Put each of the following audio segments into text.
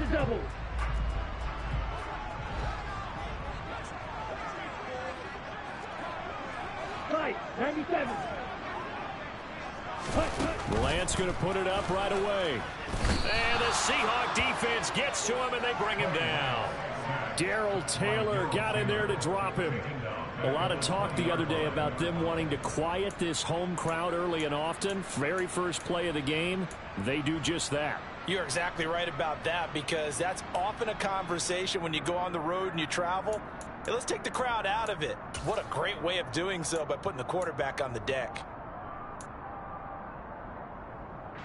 the double. Right, 97. Lance going to put it up right away. And the Seahawk defense gets to him, and they bring him down. Darrell Taylor got in there to drop him. A lot of talk the other day about them wanting to quiet this home crowd early and often. Very first play of the game, they do just that. You're exactly right about that, because that's often a conversation when you go on the road and you travel. Hey, let's take the crowd out of it. What a great way of doing so by putting the quarterback on the deck.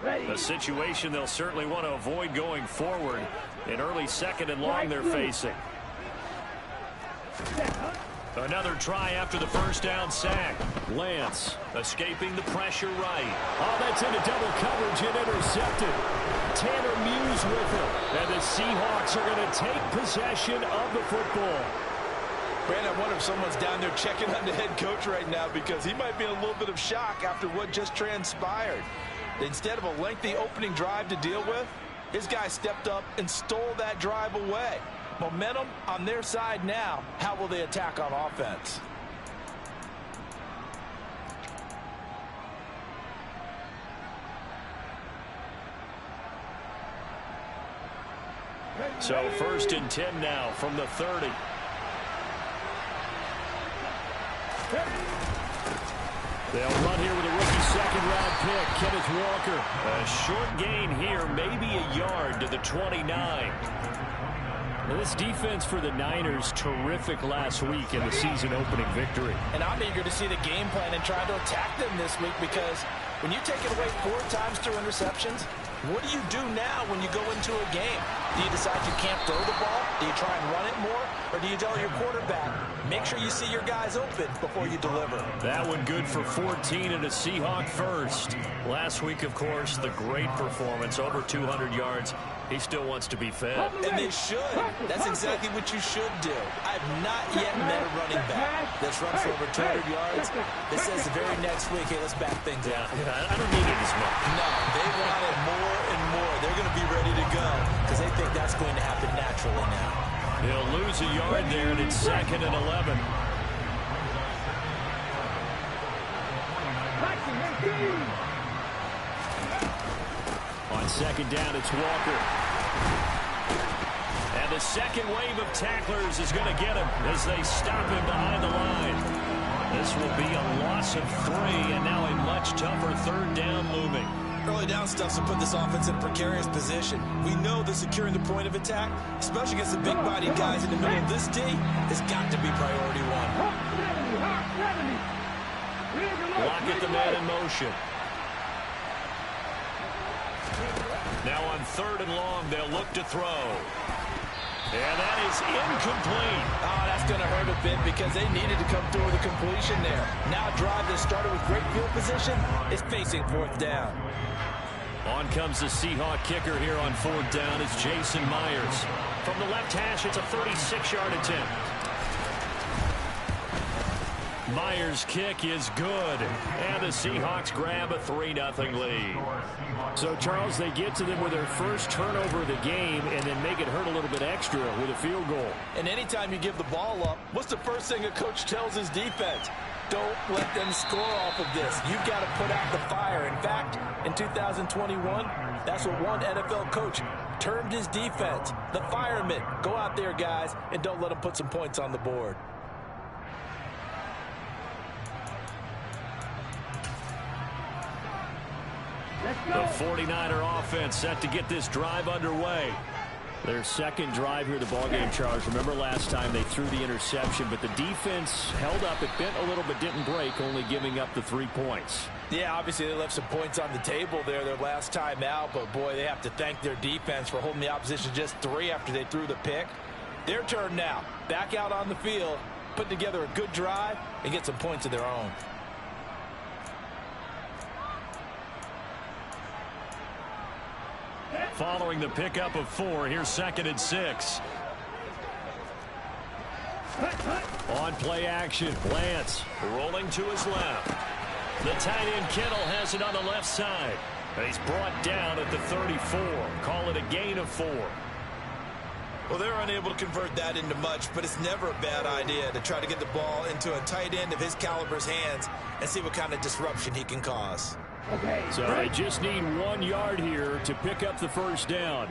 A situation they'll certainly want to avoid going forward. An early second and long they're facing. Another try after the first down sack. Lance escaping the pressure right. Oh, that's into double coverage and intercepted. Tanner Muse with him. And the Seahawks are going to take possession of the football. Brandon, I wonder if someone's down there checking on the head coach right now, because he might be in a little bit of shock after what just transpired. Instead of a lengthy opening drive to deal with, his guy stepped up and stole that drive away. Momentum on their side now. How will they attack on offense? So 1st and 10 now from the 30. They'll run here with a rookie second-round pick, Kenneth Walker. A short gain here, maybe a yard to the 29. Now, this defense for the Niners, terrific last week in the season-opening victory. And I'm eager to see the game plan and try to attack them this week, because when you take it away 4 times through interceptions, what do you do now when you go into a game? Do you decide you can't throw the ball? Do you try and run it more? Or do you tell your quarterback, make sure you see your guys open before you deliver? That one good for 14 and a Seahawk first. Last week, of course, the great performance, over 200 yards. He still wants to be fed. And they should. That's exactly what you should do. I've not yet met a running back that's run for over 200 yards that says the very next week, hey, let's back things up. I don't need it as much. No, they want it more and more. They're going to be ready to go because they think that's going to happen naturally now. He'll lose a yard there, and it's 2nd and 11. On 2nd down, it's Walker. And the second wave of tacklers is going to get him as they stop him behind the line. This will be a loss of 3, and now a much tougher 3rd down looming. Early down stuff to put this offense in a precarious position. We know that securing the point of attack, especially against the big-bodied guys in the middle of this D, has got to be priority 1. Lock the man in motion. Now on 3rd and long, they'll look to throw. And that is incomplete. Oh, that's going to hurt a bit because they needed to come through with a completion there. Now a drive that started with great field position is facing 4th down. On comes the Seahawk kicker here on 4th down. It's Jason Myers. From the left hash, it's a 36-yard attempt. Myers' kick is good. And the Seahawks grab a 3-0 lead. So, Charles, they get to them with their first turnover of the game and then make it hurt a little bit extra with a field goal. And anytime you give the ball up, what's the first thing a coach tells his defense? Don't let them score off of this. You've got to put out the fire. In fact, in 2021, that's what one NFL coach termed his defense. The firemen. Go out there, guys, and don't let them put some points on the board. The 49er offense set to get this drive underway. Their second drive here, the ballgame, Charles. Remember last time they threw the interception, but the defense held up. It bent a little but didn't break, only giving up the 3 points. Yeah, obviously they left some points on the table there their last time out, but boy, they have to thank their defense for holding the opposition just 3 after they threw the pick. Their turn now. Back out on the field, put together a good drive, and get some points of their own. Following the pickup of 4, here's 2nd and 6. On play action, Lance rolling to his left. The tight end Kittle has it on the left side. He's brought down at the 34. Call it a gain of 4. Well, they're unable to convert that into much, but it's never a bad idea to try to get the ball into a tight end of his caliber's hands and see what kind of disruption he can cause. Okay. So they just need 1 yard here to pick up the first down.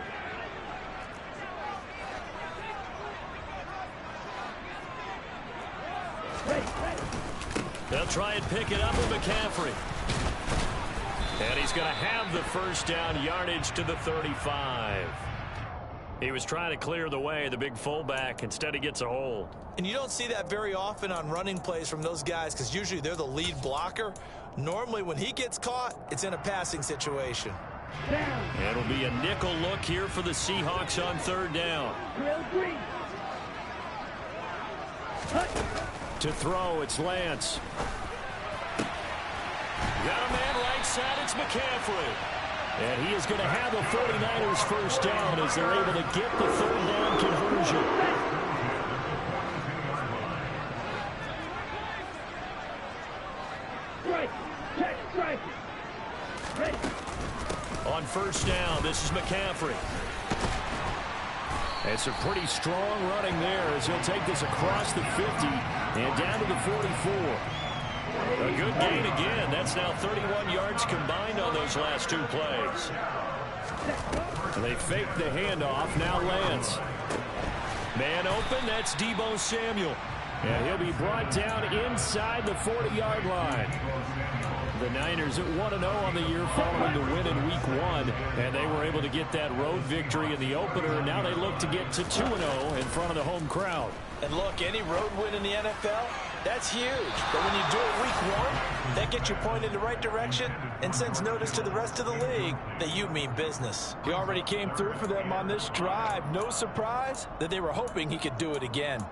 They'll try and pick it up with McCaffrey. And he's going to have the first down, yardage to the 35. He was trying to clear the way, the big fullback. Instead, he gets a hold. And you don't see that very often on running plays from those guys because usually they're the lead blocker. Normally, when he gets caught, it's in a passing situation. It'll be a nickel look here for the Seahawks on third down. To throw, it's Lance. Got a man right side, it's McCaffrey. And he is going to have the 49ers first down as they're able to get the third down conversion. On first down, this is McCaffrey. It's a pretty strong running there as he'll take this across the 50 and down to the 44. A good gain again. That's now 31 yards combined on those last 2 plays. They fake the handoff. Now Lance. Man open. That's Deebo Samuel. And he'll be brought down inside the 40-yard line. The Niners at 1-0 on the year following the win in Week 1. And they were able to get that road victory in the opener. Now they look to get to 2-0 in front of the home crowd. And look, any road win in the NFL, that's huge. But when you do it Week 1, that gets you pointed in the right direction and sends notice to the rest of the league that you mean business. He already came through for them on this drive. No surprise that they were hoping he could do it again.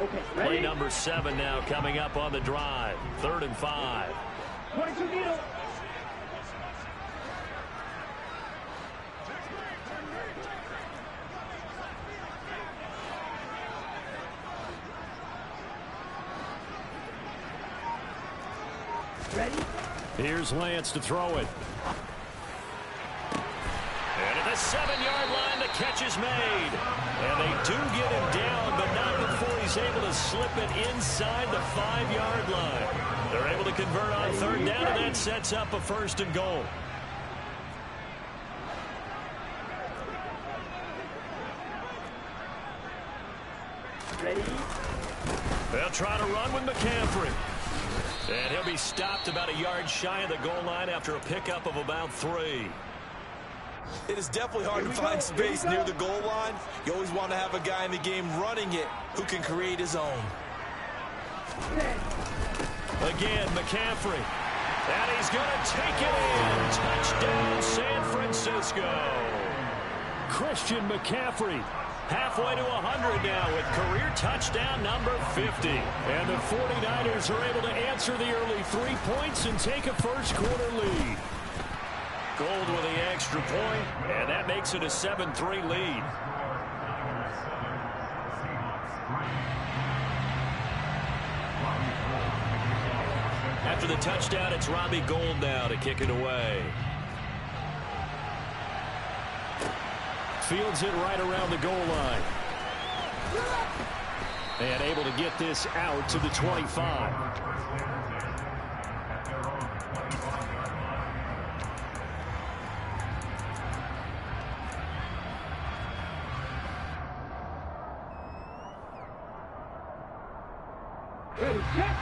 Okay, Play number 7 now coming up on the drive. 3rd and 5. Ready? Here's Lance to throw it. And at the 7-yard line, the catch is made. And they do get him down, but not before he's able to slip it inside the 5-yard line. They're able to convert on 3rd down, and that sets up a 1st and goal. Ready? They'll try to run with McCaffrey. And he'll be stopped about a yard shy of the goal line after a pickup of about 3. It is definitely hard to find space near the goal line. You always want to have a guy in the game running it who can create his own. Again, McCaffrey. And he's going to take it in. Touchdown, San Francisco. Christian McCaffrey. Halfway to 100 now with career touchdown number 50. And the 49ers are able to answer the early 3 points and take a first-quarter lead. Gold with the extra point, and that makes it a 7-3 lead. After the touchdown, it's Robbie Gould now to kick it away. Fields it right around the goal line. And able to get this out to the 25.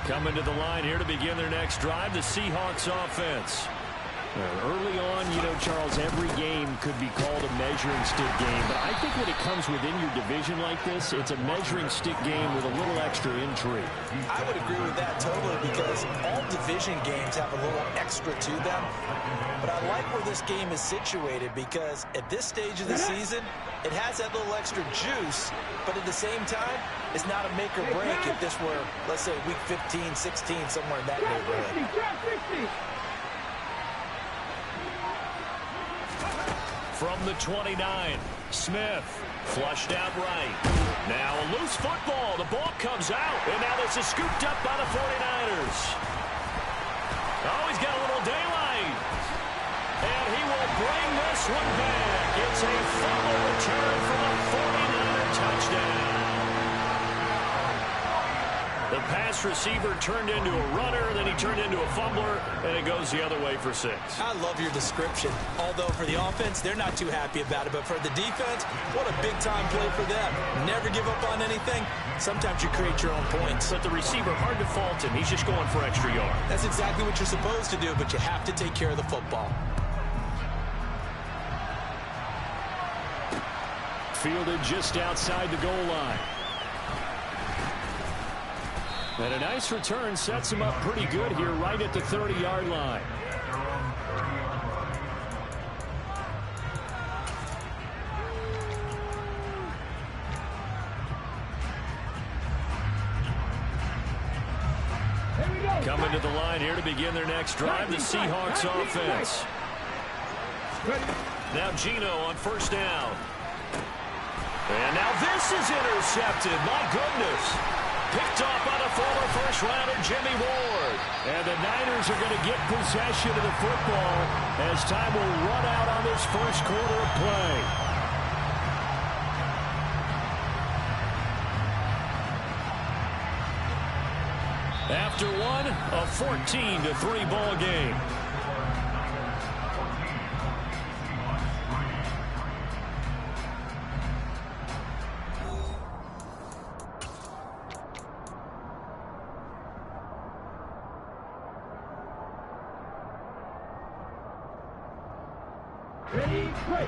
Coming to the line here to begin their next drive, the Seahawks offense. Early on, you know, Charles, every game could be called a measuring stick game. But I think when it comes within your division like this, it's a measuring stick game with a little extra intrigue. I would agree with that totally because all division games have a little extra to them. But I like where this game is situated because at this stage of the season, it has that little extra juice. But at the same time, it's not a make or break if this were, let's say, week 15, 16, somewhere in that neighborhood. From the 29, Smith flushed out right. Now a loose football. The ball comes out. And now this is scooped up by the 49ers. Oh, he's got a little daylight. And he will bring this one back. It's a fumble return for a 49er touchdown. The pass receiver turned into a runner, then he turned into a fumbler, and it goes the other way for 6. I love your description. Although for the offense, they're not too happy about it. But for the defense, what a big-time play for them. Never give up on anything. Sometimes you create your own points. But the receiver, hard to fault him. He's just going for extra yard. That's exactly what you're supposed to do, but you have to take care of the football. Fielded just outside the goal line. And a nice return sets him up pretty good here right at the 30-yard line. Coming to the line here to begin their next drive, the Seahawks offense. Now Gino on first down. And now this is intercepted. My goodness. Picked off by the former first-rounder Jimmy Ward. And the Niners are going to get possession of the football as time will run out on this first quarter of play. After one, a 14-3 ball game.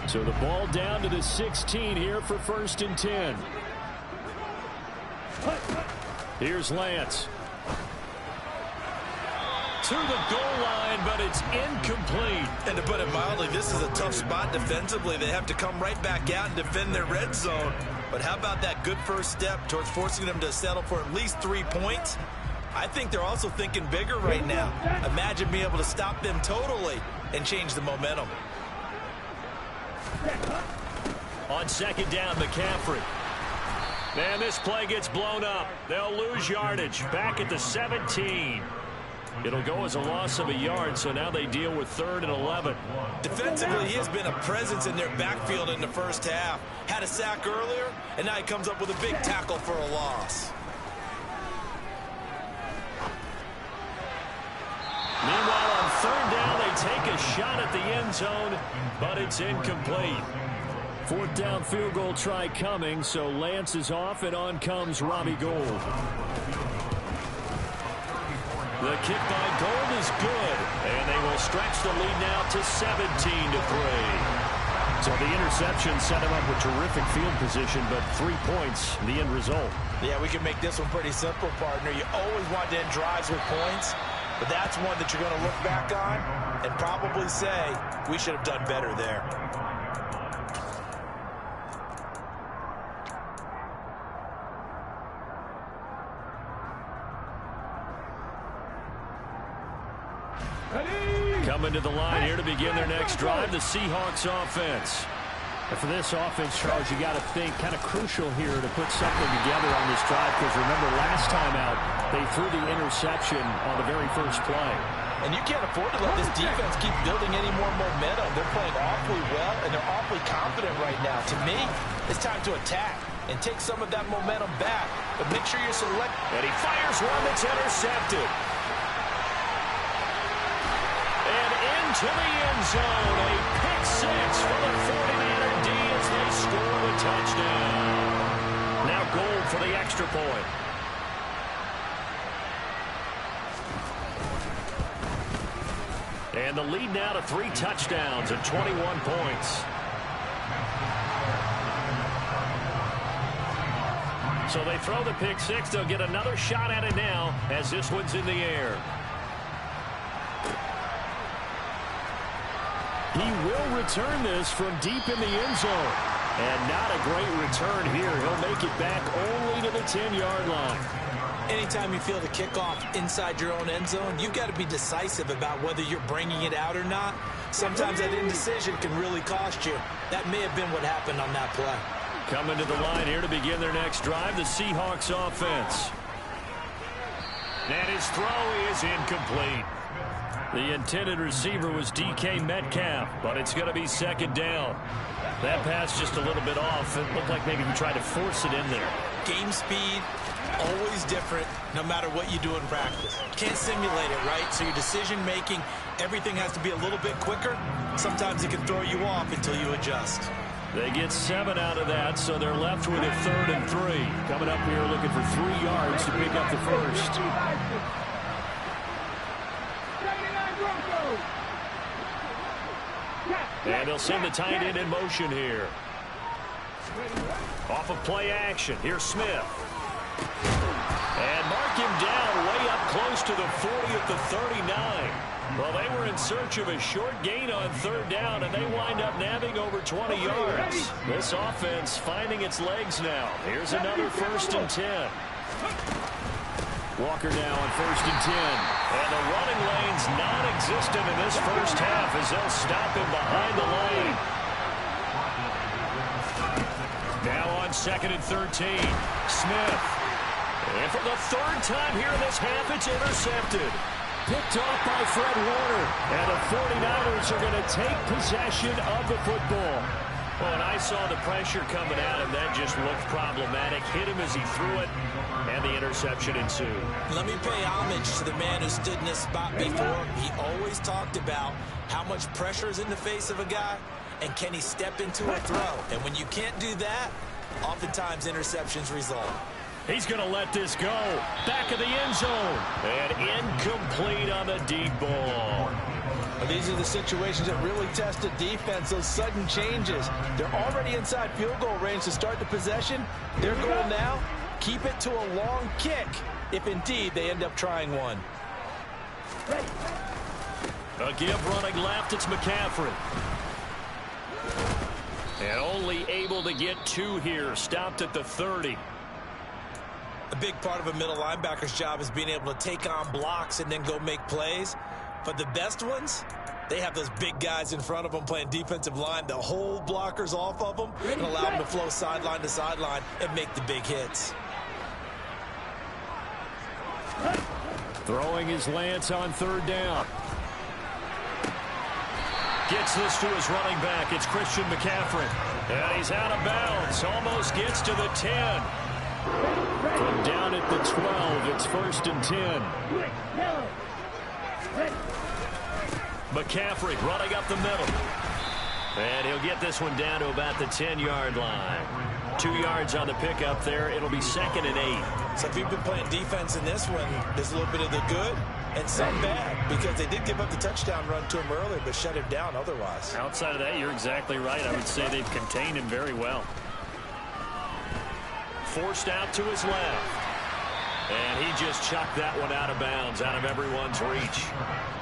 So the ball down to the 16 here for 1st and 10. Here's Lance. To the goal line, but it's incomplete. And to put it mildly, this is a tough spot defensively. They have to come right back out and defend their red zone. But how about that good first step towards forcing them to settle for at least 3 points? I think they're also thinking bigger right now. Imagine being able to stop them totally and change the momentum. On 2nd down, McCaffrey. And this play gets blown up. They'll lose yardage. Back at the 17. It'll go as a loss of a yard, so now they deal with 3rd and 11. Defensively, he has been a presence in their backfield in the first half. Had a sack earlier, and now he comes up with a big tackle for a loss. Meanwhile, on 3rd down, they take a shot at the end zone, but it's incomplete. 4th down field goal try coming, so Lance is off, and on comes Robbie Gould. The kick by Gould is good, and they will stretch the lead now to 17-3. So the interception set him up with terrific field position, but 3 points, the end result. Yeah, we can make this one pretty simple, partner. You always want to end drives with points, but that's one that you're going to look back on and probably say, we should have done better there. Coming to the line here to begin their next drive, the Seahawks offense. And for this offense, Charles, you got to think kind of crucial here to put something together on this drive, because remember last time out, they threw the interception on the very first play. And you can't afford to let this defense keep building any more momentum. They're playing awfully well, and they're awfully confident right now. To me, it's time to attack and take some of that momentum back. But make sure you select. And he fires one that's intercepted. And into the end zone, a pick 6 for the 49er D as they score the touchdown. Now Gould for the extra point. And the lead now to 3 touchdowns and 21 points. So they throw the pick 6. They'll get another shot at it now as this one's in the air. He will return this from deep in the end zone. And not a great return here. He'll make it back only to the 10-yard line. Anytime you feel the kickoff inside your own end zone, you've got to be decisive about whether you're bringing it out or not. Sometimes that indecision can really cost you. That may have been what happened on that play. Coming to the line here to begin their next drive, the Seahawks offense. And his throw is incomplete. The intended receiver was DK Metcalf, but it's going to be second down. That pass just a little bit off. It looked like maybe he tried to force it in there. Game speed, always different, no matter what you do in practice. Can't simulate it, right? So your decision-making, everything has to be a little bit quicker. Sometimes it can throw you off until you adjust. They get 7 out of that, so they're left with a 3rd and 3. Coming up here looking for 3 yards to pick up the first. And they'll send the tight end in motion here. Off of play action. Here's Smith. And mark him down way up close to the 40 at the 39. Well, they were in search of a short gain on 3rd down, and they wind up nabbing over 20 yards. This offense finding its legs now. Here's another 1st and 10. Walker now on 1st and 10. And the running lane's non-existent in this first half as they'll stop him behind the line. Now on 2nd and 13. Smith. And for the 3rd time here in this half, it's intercepted. Picked off by Fred Warner. And the 49ers are going to take possession of the football. Well, and I saw the pressure coming at him. That just looked problematic. Hit him as he threw it, and the interception ensued. Let me pay homage to the man who stood in this spot before. He always talked about how much pressure is in the face of a guy, and can he step into a throw. And when you can't do that, oftentimes interceptions result. He's going to let this go. Back of the end zone. And incomplete on the deep ball. These are the situations that really test the defense, those sudden changes. They're already inside field goal range to start the possession. Their goal now, keep it to a long kick, if indeed they end up trying one. A give running left, it's McCaffrey. And only able to get 2 here, stopped at the 30. A big part of a middle linebacker's job is being able to take on blocks and then go make plays. But the best ones, they have those big guys in front of them playing defensive line to hold blockers off of them and allow them to flow sideline to sideline and make the big hits. Throwing his Lance on 3rd down. Gets this to his running back. It's Christian McCaffrey. And he's out of bounds. Almost gets to the 10. From down at the 12, it's 1st and 10. McCaffrey running up the middle. And he'll get this one down to about the 10-yard line. 2 yards on the pickup there. It'll be 2nd and 8. So if you've been playing defense in this one, there's a little bit of the good and some bad, because they did give up the touchdown run to him earlier, but shut him down otherwise. Outside of that, you're exactly right. I would say they've contained him very well. Forced out to his left. And he just chucked that one out of bounds, out of everyone's reach.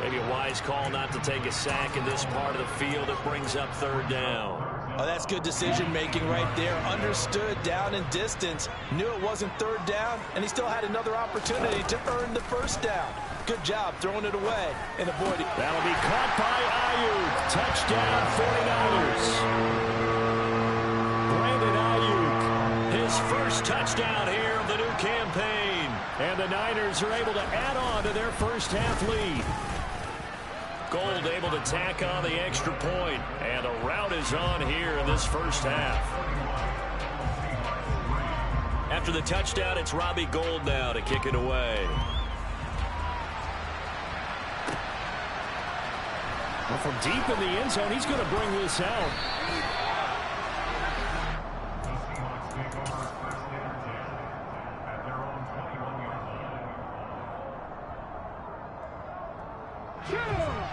Maybe a wise call not to take a sack in this part of the field. It brings up 3rd down. Oh, that's good decision-making right there. Understood down and distance. Knew it wasn't 3rd down, and he still had another opportunity to earn the 1st down. Good job throwing it away and avoiding. That'll be caught by Ayuk. Touchdown, 49ers. Brandon Ayuk, his first touchdown here of the new campaign. And the Niners are able to add on to their first half lead. Gold able to tack on the extra point. And the rout is on here in this first half. After the touchdown, it's Robbie Gould now to kick it away. Well, from deep in the end zone, he's going to bring this out.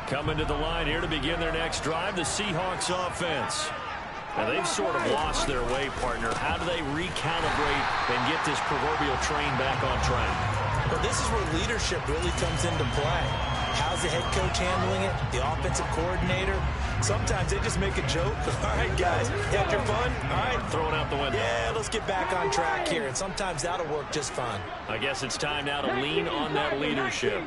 Coming to the line here to begin their next drive, the Seahawks offense. Now, they've sort of lost their way, partner. How do they recalibrate and get this proverbial train back on track? Well, this is where leadership really comes into play. How's the head coach handling it? The offensive coordinator? Sometimes they just make a joke. All right, guys, you had your fun? All right. Throw it out the window. Yeah, let's get back on track here. And sometimes that'll work just fine. I guess it's time now to lean on that leadership.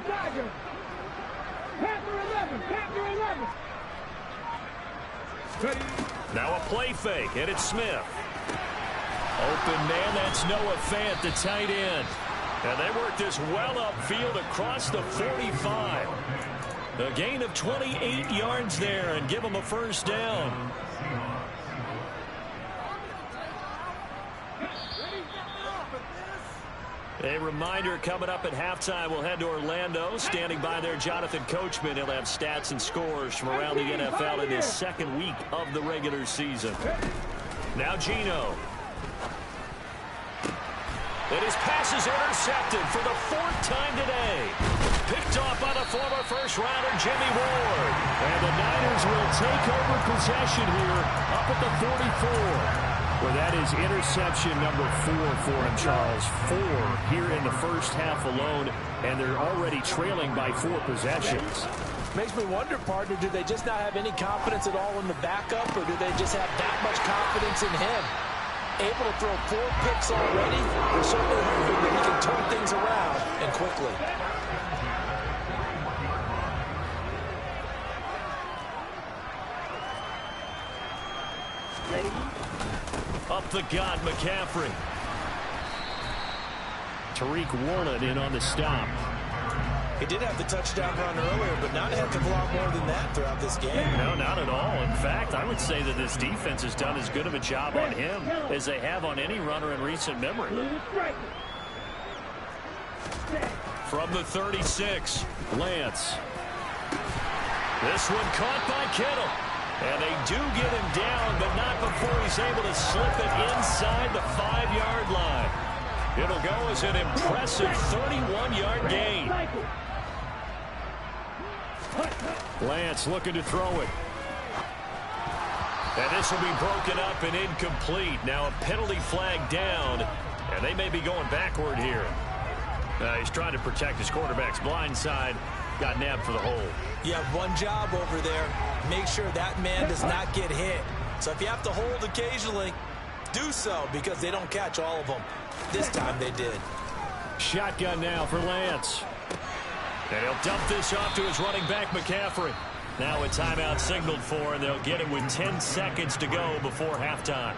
Now a play fake, and it's Smith. Open man, that's Noah Fant, the tight end. And they work this well upfield across the 45. A gain of 28 yards there and give them a first down. A reminder, coming up at halftime, we'll head to Orlando. Standing by there, Jonathan Coachman. He'll have stats and scores from around the NFL in his second week of the regular season. Now Geno. And his pass is intercepted for the 4th time today. Picked off by the former first-rounder Jimmy Ward. And the Niners will take over possession here up at the 44. Well, that is interception number 4 for him, Charles. 4 here in the first half alone, and they're already trailing by 4 possessions. Makes me wonder, partner, do they just not have any confidence at all in the backup, or do they just have that much confidence in him? Able to throw 4 picks already, they're certainly hoping that he can turn things around and quickly. Up the gut, McCaffrey. Tariq Woolen in on the stop. He did have the touchdown run earlier, but not a heck of a lot more than that throughout this game. No, not at all. In fact, I would say that this defense has done as good of a job on him as they have on any runner in recent memory. From the 36, Lance. This one caught by Kittle. And they do get him down, but not before he's able to slip it inside the 5-yard line. It'll go as an impressive 31-yard gain. Lance looking to throw it. And this will be broken up and incomplete. Now a penalty flag down, and they may be going backward here. He's trying to protect his quarterback's blind side. Got nabbed for the hold. You have one job over there. Make sure that man does not get hit. So if you have to hold occasionally, do so, because they don't catch all of them. This time they did. Shotgun now for Lance. And he'll dump this off to his running back, McCaffrey. Now a timeout signaled for, and they'll get it with 10 seconds to go before halftime.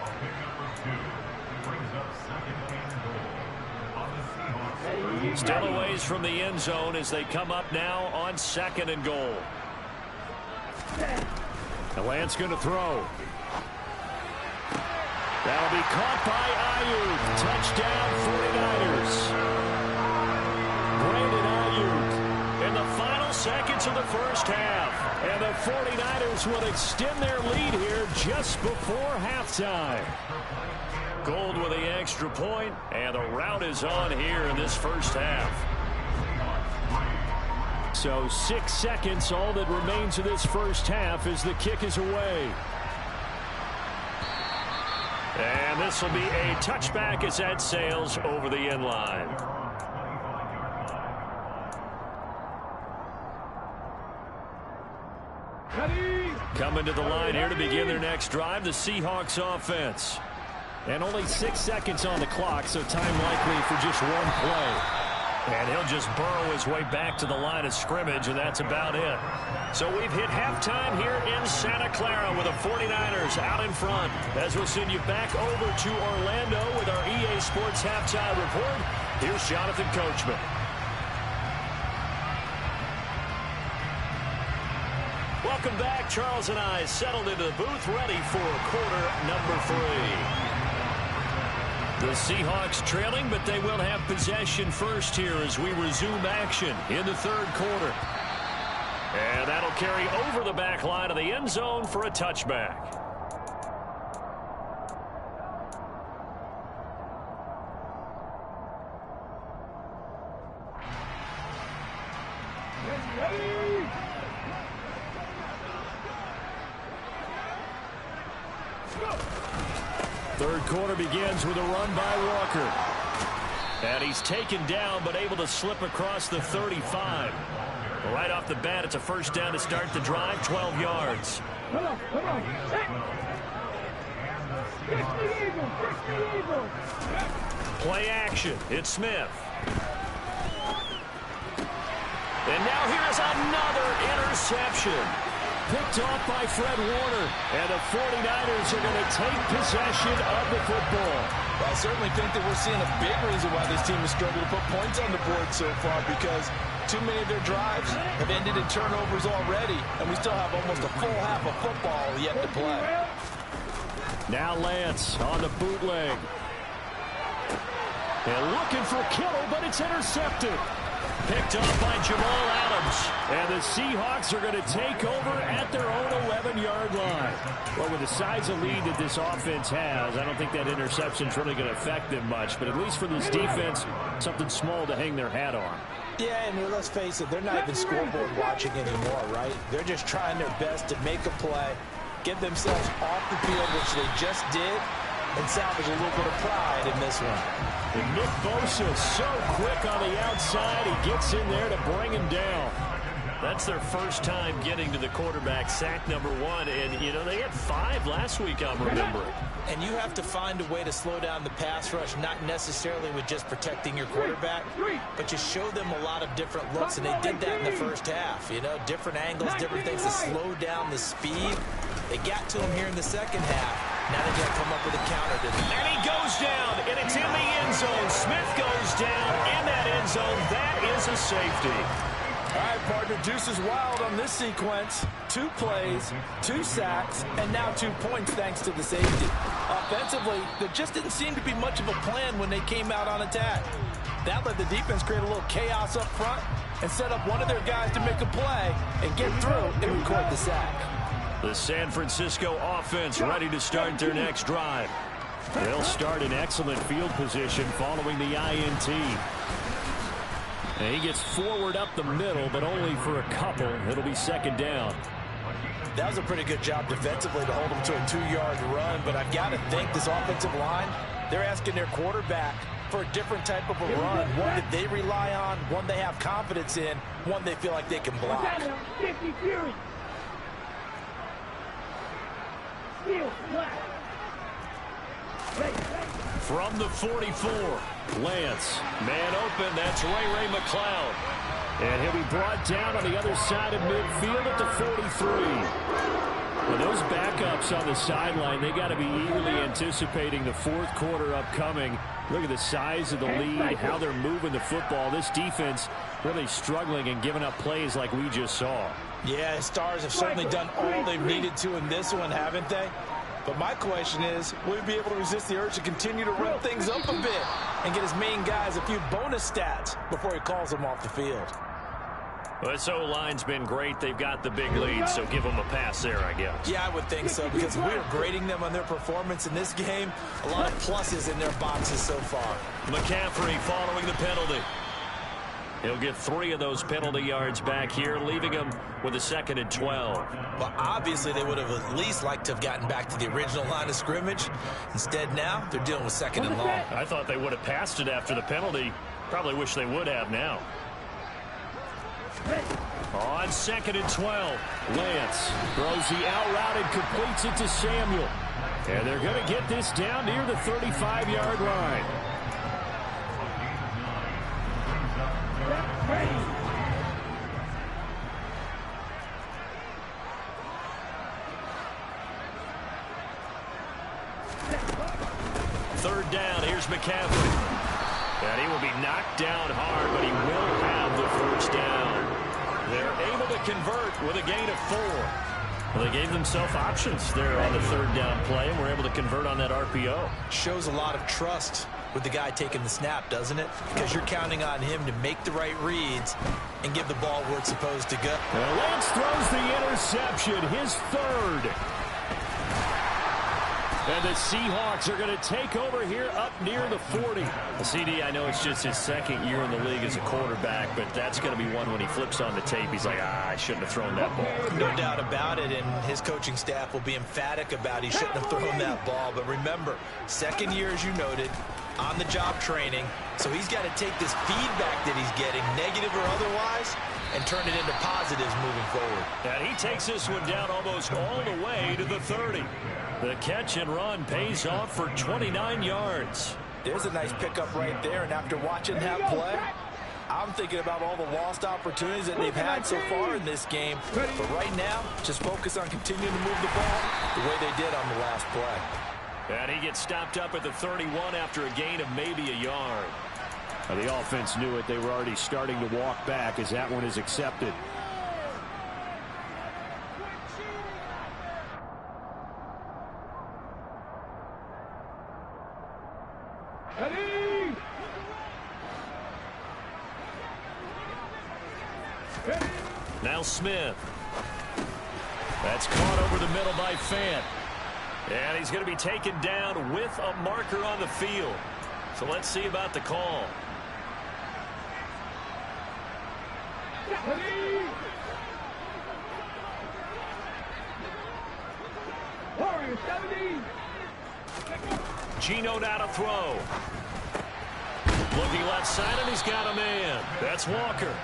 Still a ways from the end zone as they come up now on 2nd and goal. And Lance going to throw. That'll be caught by Ayuk. Touchdown 49ers. Brandon Ayuk in the final seconds of the first half. And the 49ers will extend their lead here just before halftime. Gold with the extra point, and the rout is on here in this first half. So 6 seconds, all that remains of this first half as the kick is away. And this will be a touchback as that sails over the end line. Coming to the line here to begin their next drive, the Seahawks offense. And only 6 seconds on the clock, so time likely for just one play. And he'll just burrow his way back to the line of scrimmage, and that's about it. So we've hit halftime here in Santa Clara with the 49ers out in front. As we'll send you back over to Orlando with our EA Sports Halftime Report, here's Jonathan Coachman. Welcome back. Charles and I settled into the booth, ready for quarter number 3. The Seahawks trailing, but they will have possession first here as we resume action in the 3rd quarter. And that'll carry over the back line of the end zone for a touchback. Third quarter begins with a run by Walker. And he's taken down, but able to slip across the 35. Right off the bat, it's a first down to start the drive, 12 yards. Come on. Play action. It's Smith. And now here's another interception. picked off by Fred Warner. And the 49ers are going to take possession of the football. Well, I certainly think that we're seeing a big reason why this team has struggled to put points on the board so far, because too many of their drives have ended in turnovers already, and we still have almost a full half of football yet to play. Now Lance on the bootleg. And looking for Kittle, but it's intercepted. Picked up by Jamal Adams. And the Seahawks are going to take over at their own 11-yard line. Well, with the size of lead that this offense has, I don't think that interception's really going to affect them much. But at least for this defense, something small to hang their hat on. Yeah, and let's face it, they're not even scoreboard watching anymore, right? They're just trying their best to make a play, get themselves off the field, which they just did, and salvage a little bit of pride in this one. And Nick Bosa so quick on the outside. He gets in there to bring him down. That's their first time getting to the quarterback, sack number 1. And, you know, they had 5 last week, I'm remembering. And you have to find a way to slow down the pass rush, not necessarily with just protecting your quarterback, but just show them a lot of different looks. And they did that in the first half. You know, different angles, different things to slow down the speed. They got to him here in the second half. Now they got to come up with a counter to them. And he goes down, and it's in the end zone. Smith goes down in that end zone. That is a safety. All right, partner, deuce is wild on this sequence. 2 plays, 2 sacks, and now 2 points thanks to the safety. Offensively, there just didn't seem to be much of a plan when they came out on attack. That let the defense create a little chaos up front and set up one of their guys to make a play and get through and record the sack. The San Francisco offense ready to start their next drive. They'll start in excellent field position following the INT. And he gets forward up the middle, but only for a couple. It'll be second down. That was a pretty good job defensively to hold him to a 2-yard run, but I've got to think this offensive line, they're asking their quarterback for a different type of a run. One that they rely on, one they have confidence in, one they feel like they can block. From the 44, Lance, man open, that's Ray McCloud. And he'll be brought down on the other side of midfield at the 43. Well, those backups on the sideline, they got to be eagerly anticipating the fourth quarter upcoming. Look at the size of the lead, how they're moving the football. This defense really struggling and giving up plays like we just saw. Yeah, Stars have certainly done all they've needed to in this one, haven't they? But my question is, will he be able to resist the urge to continue to run things up a bit and get his main guys a few bonus stats before he calls them off the field? Well, this O-line's been great. They've got the big lead, so give them a pass there, I guess. Yeah, I would think so, because if we were grading them on their performance in this game, a lot of pluses in their boxes so far. McCaffrey following the penalty. He'll get 3 of those penalty yards back here, leaving him with a 2nd and 12. Well, obviously, they would have at least liked to have gotten back to the original line of scrimmage. Instead, now, they're dealing with 2nd and long. I thought they would have passed it after the penalty. Probably wish they would have now. On 2nd and 12, Lance throws the out route and completes it to Samuel. And they're going to get this down near the 35-yard line. Third down, here's McCaffrey. And he will be knocked down hard, but he will have the first down. They're able to convert with a gain of 4. Well, they gave themselves options there on the 3rd down play, and were able to convert on that RPO. Shows a lot of trust with the guy taking the snap, doesn't it? Because you're counting on him to make the right reads and give the ball where it's supposed to go. Well, Lance throws the interception, his 3rd. And the Seahawks are going to take over here up near the 40. The CD, I know it's just his 2nd year in the league as a quarterback, but that's going to be one when he flips on the tape. He's like, I shouldn't have thrown that ball. No doubt about it, and his coaching staff will be emphatic about he shouldn't have thrown that ball. But remember, 2nd year, as you noted, on-the-job training. So he's got to take this feedback that he's getting, negative or otherwise, and turn it into positives moving forward. And he takes this one down almost all the way to the 30. The catch and run pays off for 29 yards. There's a nice pickup right there, and after watching that play, I'm thinking about all the lost opportunities that they've had so far in this game. But right now, just focus on continuing to move the ball the way they did on the last play. And he gets stopped up at the 31 after a gain of maybe a yard. The offense knew it. They were already starting to walk back as that one is accepted. Now Smith. That's caught over the middle by Fant. And he's going to be taken down with a marker on the field. So let's see about the call. Gino now to throw. Looking left side, and he's got a man. That's Walker.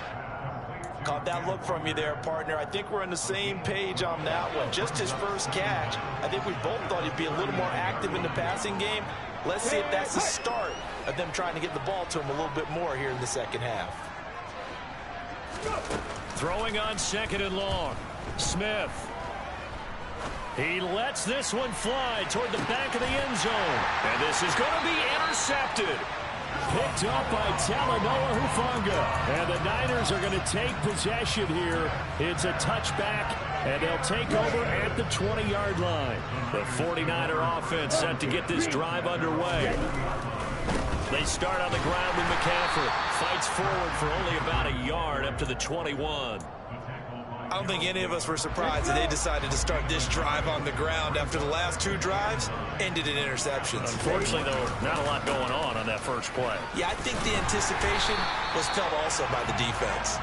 Caught that look from you there, partner. I think we're on the same page on that one. Just his first catch. I think we both thought he'd be a little more active in the passing game. Let's see if that's the start of them trying to get the ball to him a little bit more here in the second half. Throwing on second and long. Smith. He lets this one fly toward the back of the end zone. And this is going to be intercepted. Picked up by Talanoa Hufanga. And the Niners are going to take possession here. It's a touchback, and they'll take over at the 20-yard line. The 49er offense set to get this drive underway. They start on the ground with McCaffrey. Fights forward for only about a yard up to the 21. I don't think any of us were surprised that they decided to start this drive on the ground after the last two drives ended in interceptions. Unfortunately, though, not a lot going on that first play. Yeah, I think the anticipation was felt also by the defense.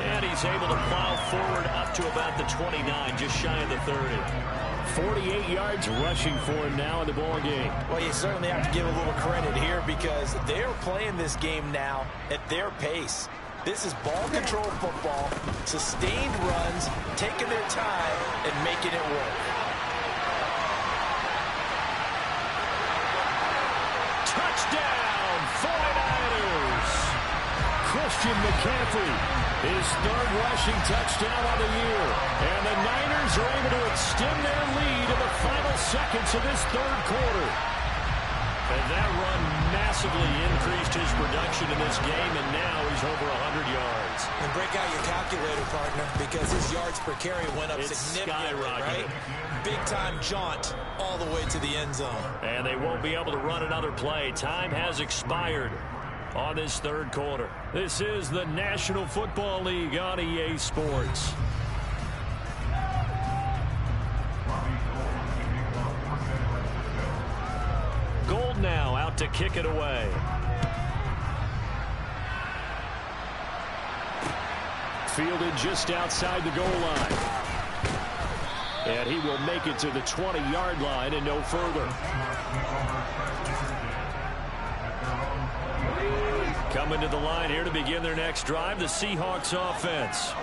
And he's able to plow forward up to about the 29, just shy of the 30. 48 yards rushing for him now in the ball game. Well, you certainly have to give a little credit here because they're playing this game now at their pace. This is ball control football, sustained runs, taking their time, and making it work. Touchdown, 49ers! Christian McCaffrey, his third rushing touchdown on the year. And the Niners are able to extend their lead in the final seconds of this third quarter. And that run massively increased his production in this game, and now he's over 100 yards. And break out your calculator, partner, because his yards per carry went up significantly, right? Big-time jaunt all the way to the end zone. And they won't be able to run another play. Time has expired on this third quarter. This is the National Football League on EA Sports. Now out to kick it away. Fielded just outside the goal line. And he will make it to the 20-yard line and no further. Coming to the line here to begin their next drive, the Seahawks offense.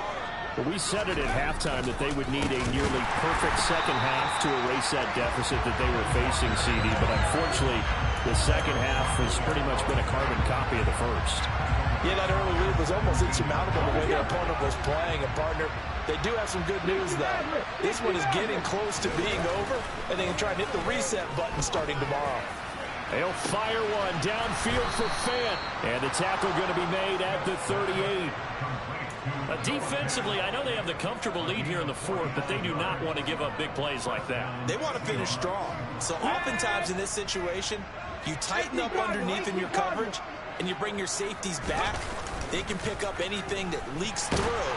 We said it at halftime that they would need a nearly perfect second half to erase that deficit that they were facing, CD. But unfortunately, the second half has pretty much been a carbon copy of the first. Yeah, that early lead was almost insurmountable the way their opponent was playing. And, partner, they do have some good news, though. This one is getting close to being over, and they can try and hit the reset button starting tomorrow. They'll fire one downfield for Fant. And the tackle going to be made at the 38. Defensively, I know they have the comfortable lead here in the fourth, but they do not want to give up big plays like that. They want to finish strong. So oftentimes in this situation, you tighten up underneath in your coverage, and you bring your safeties back. They can pick up anything that leaks through.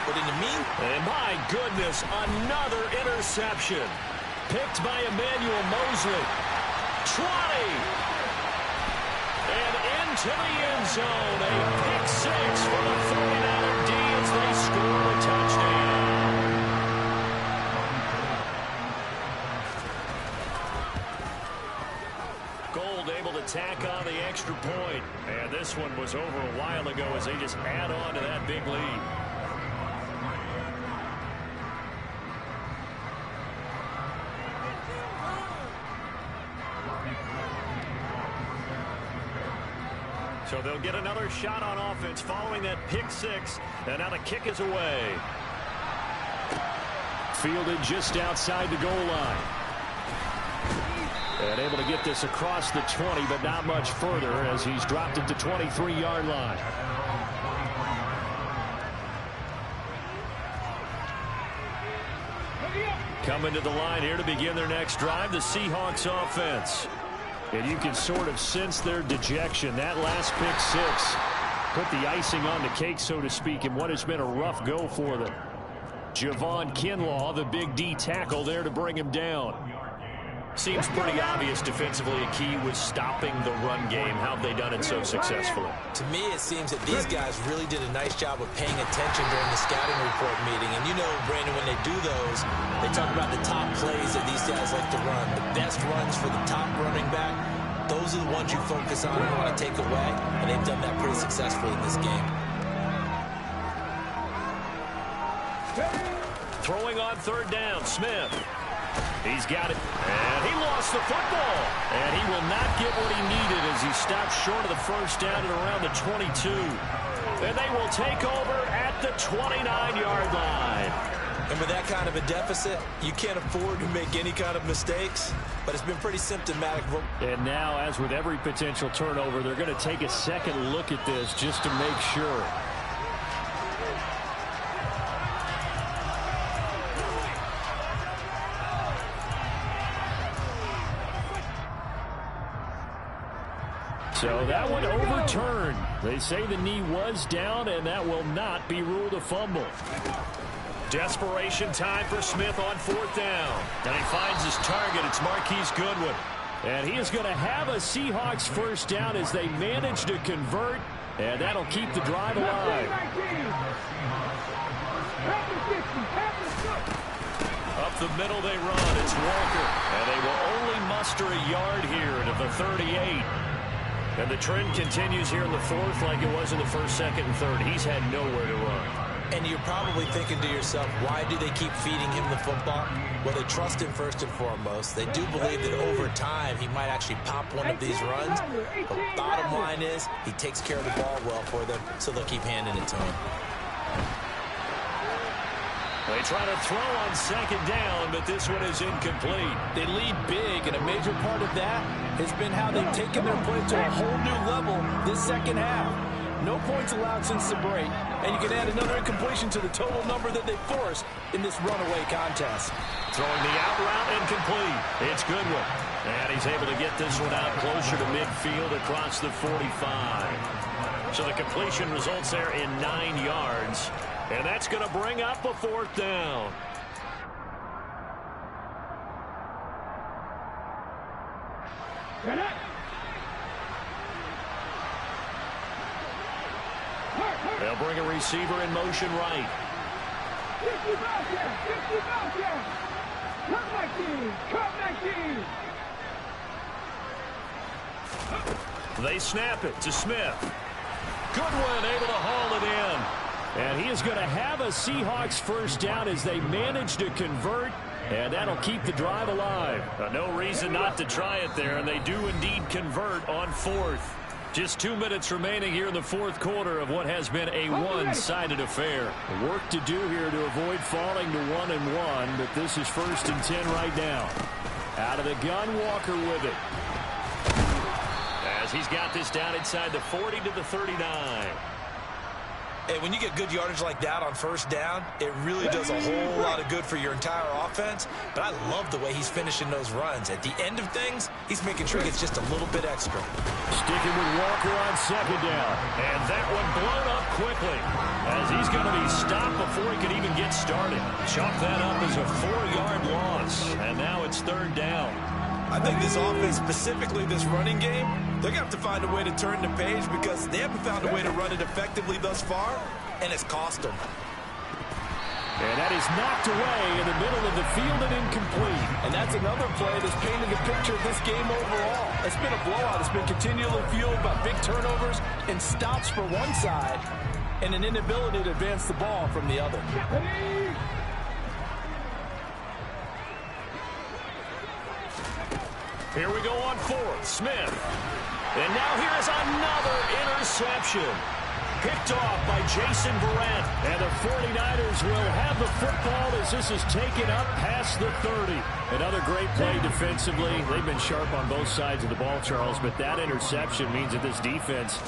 But in the meantime... And my goodness, another interception. Picked by Emmanuel Mosley. 20! And into the end zone. A pick six for the 49er D as they score a touchdown. Gold able to tack on the extra point. And this one was over a while ago as they just add on to that big lead. So they'll get another shot on offense following that pick six. And now the kick is away. Fielded just outside the goal line. And able to get this across the 20, but not much further as he's dropped it to 23-yard line. Coming to the line here to begin their next drive, the Seahawks offense. And you can sort of sense their dejection. That last pick six put the icing on the cake, so to speak, in what has been a rough go for them. Javon Kinlaw, the big D tackle there to bring him down. Seems pretty obvious defensively a key was stopping the run game. How have they done it so successfully? To me, it seems that these guys really did a nice job of paying attention during the scouting report meeting. And you know, Brandon, when they do those, they talk about the top plays that these guys like to run. The best runs for the top running back, those are the ones you focus on and want to take away. And they've done that pretty successfully in this game. Throwing on third down, Smith. He's got it, and he lost the football. And he will not get what he needed as he stopped short of the first down at around the 22. And they will take over at the 29-yard line. And with that kind of a deficit, you can't afford to make any kind of mistakes, but it's been pretty symptomatic. And now, as with every potential turnover, they're going to take a second look at this just to make sure. So that one overturned. They say the knee was down, and that will not be ruled a fumble. Desperation time for Smith on fourth down. And he finds his target. It's Marquise Goodwin. And he is going to have a Seahawks first down as they manage to convert, and that'll keep the drive alive. Up the middle they run. It's Walker. And they will only muster a yard here to the 38. And the trend continues here in the fourth like it was in the first, second, and third. He's had nowhere to run. And you're probably thinking to yourself, why do they keep feeding him the football? Well, they trust him first and foremost. They do believe that over time he might actually pop one of these runs. The bottom line is he takes care of the ball well for them, so they'll keep handing it to him. They try to throw on second down, but this one is incomplete. They lead big, and a major part of that has been how they've taken their play to a whole new level this second half. No points allowed since the break, and you can add another incompletion to the total number that they forced in this runaway contest. Throwing the out route incomplete. It's Goodwin. And he's able to get this one out closer to midfield across the 45. So the completion results there in 9 yards. And that's going to bring up a fourth down. They'll bring a receiver in motion right. They snap it to Smith. Goodwin able to haul it in. And he is going to have a Seahawks first down as they manage to convert, and that'll keep the drive alive. No reason not to try it there, and they do indeed convert on fourth. Just 2 minutes remaining here in the fourth quarter of what has been a one-sided affair. Work to do here to avoid falling to 1-1, but this is 1st and 10 right now. Out of the gun, Walker with it. As he's got this down inside the 40 to the 39. Hey, when you get good yardage like that on first down, it really does a whole lot of good for your entire offense. But I love the way he's finishing those runs. At the end of things, he's making sure he gets just a little bit extra. Sticking with Walker on second down. And that one blown up quickly as he's going to be stopped before he can even get started. Chalk that up as a 4-yard loss. And now it's third down. I think this offense, specifically this running game, they're going to have to find a way to turn the page because they haven't found a way to run it effectively thus far, and it's cost them. And that is knocked away in the middle of the field and incomplete. And that's another play that's painted the picture of this game overall. It's been a blowout. It's been continually fueled by big turnovers and stops for one side and an inability to advance the ball from the other. Here we go on fourth. Smith And now here is another interception. Picked off by Jason Verrett. And the 49ers will have the football as this is taken up past the 30. Another great play defensively. They've been sharp on both sides of the ball, Charles, but that interception means that this defense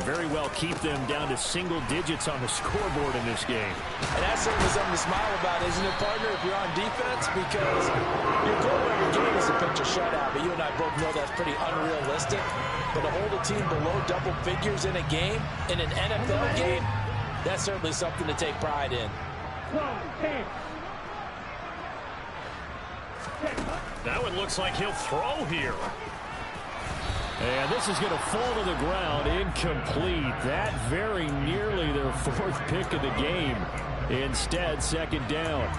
very well keep them down to single digits on the scoreboard in this game. And that's certainly something to smile about, isn't it, partner, if you're on defense? Because your goal every game is to pitch a shutout, but you and I both know that's pretty unrealistic. But to hold a team below double figures in a game, in an NFL game, that's certainly something to take pride in. Now it looks like he'll throw here. And this is going to fall to the ground, incomplete. That very nearly their fourth pick of the game. Instead, second down.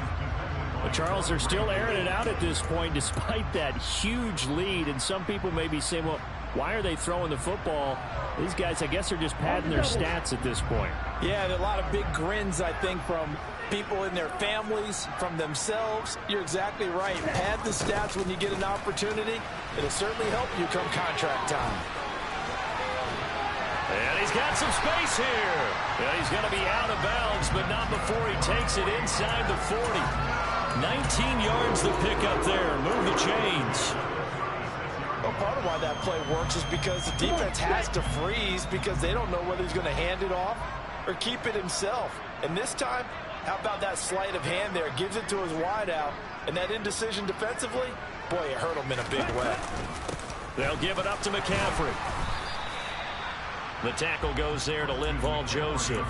But Charles, they're still airing it out at this point despite that huge lead. And some people may be saying, well, why are they throwing the football? These guys, I guess, are just padding their stats at this point. Yeah, a lot of big grins, I think, from people in their families, from themselves. You're exactly right. Pad the stats when you get an opportunity. It'll certainly help you come contract time. And he's got some space here. Yeah, he's going to be out of bounds, but not before he takes it inside the 40. 19 yards the pickup there. Move the chains. Well, part of why that play works is because the defense has to freeze because they don't know whether he's going to hand it off or keep it himself. And this time, how about that sleight of hand there? Gives it to his wideout. And that indecision defensively, boy, it hurt him in a big way. They'll give it up to McCaffrey. The tackle goes there to Linval Joseph.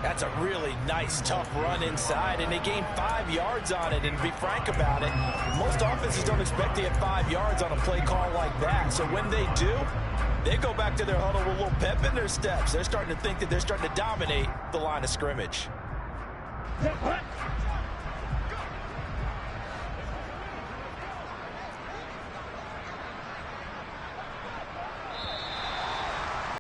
That's a really nice, tough run inside, and they gained 5 yards on it. And to be frank about it, most offenses don't expect to get 5 yards on a play call like that. So when they do, they go back to their huddle with a little pep in their steps. They're starting to think that they're starting to dominate the line of scrimmage.